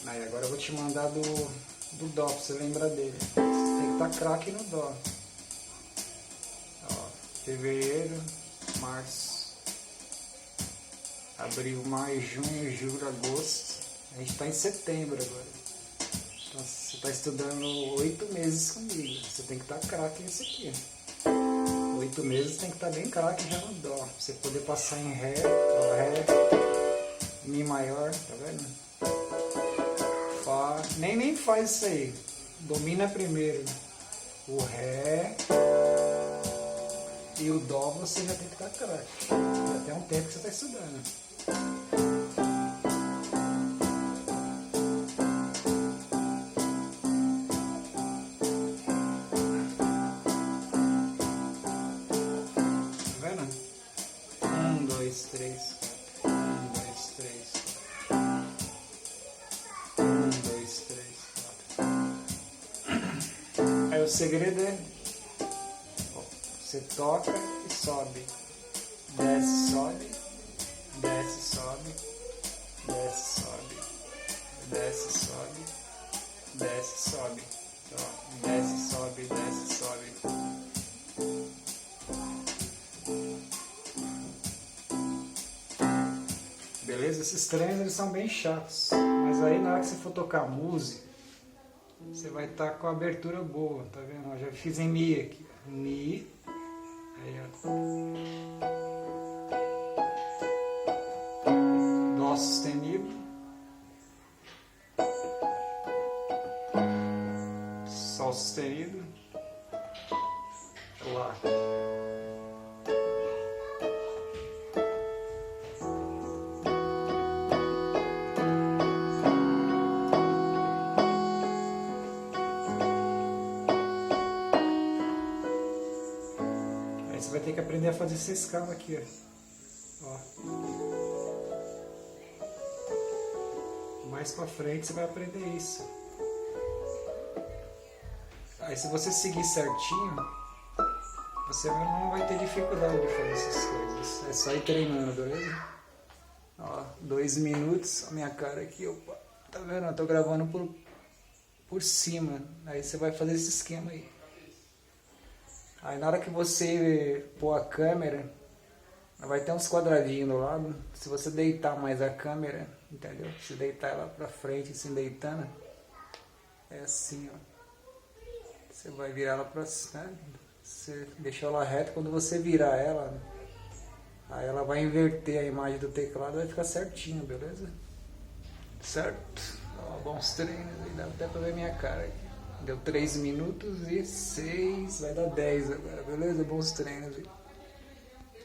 Aí agora eu vou te mandar do Dó, pra você lembrar dele. Você tem que estar craque no Dó. Ó, fevereiro, março, abril, maio, junho, julho, agosto. A gente está em setembro agora. Então você está estudando 8 meses comigo. Você tem que estar craque nisso aqui. 8 meses tem que estar bem craque já no Dó. Pra você poder passar em Ré, ó, Ré, Mi maior, tá vendo? Fá, nem faz isso aí. Domina primeiro o Ré e o Dó, você já tem que estar craque. Já tem um tempo que você está estudando. Tá vendo? 1, 2, 3, 4. 1, 2, 3, 4. 1, 2, 3, 4. Aí o segredo é: você toca e sobe. Desce, sobe. Desce, sobe. Desce, sobe. Desce, sobe. Desce, sobe. Então, desce, sobe, desce, sobe. Beleza? Esses treinos eles são bem chatos. Mas aí na hora que você for tocar música, você vai estar com a abertura boa, tá vendo? Eu já fiz em Mi aqui. Mi. Aí, ó. Dó sustenido. Sol sustenido. Lá. Aí você vai ter que aprender a fazer essa escala aqui, ó. Mais pra frente você vai aprender isso. Aí se você seguir certinho, você não vai ter dificuldade de fazer essas coisas. É só ir treinando, beleza? Ó, 2 minutos, a minha cara aqui, opa. Tá vendo? Eu tô gravando por cima. Aí você vai fazer esse esquema aí. Aí na hora que você pôr a câmera, vai ter uns quadradinhos do lado. Se você deitar mais a câmera, entendeu? Se deitar ela pra frente, assim, deitando, é assim, ó. Você vai virar ela pra cima, né? Você deixa ela reta, quando você virar ela, aí ela vai inverter a imagem do teclado, vai ficar certinho, beleza? Certo? Ó, bons treinos, aí dá até pra ver minha cara aqui. Deu 3 minutos e 6, vai dar 10 agora, beleza? Bons treinos aí.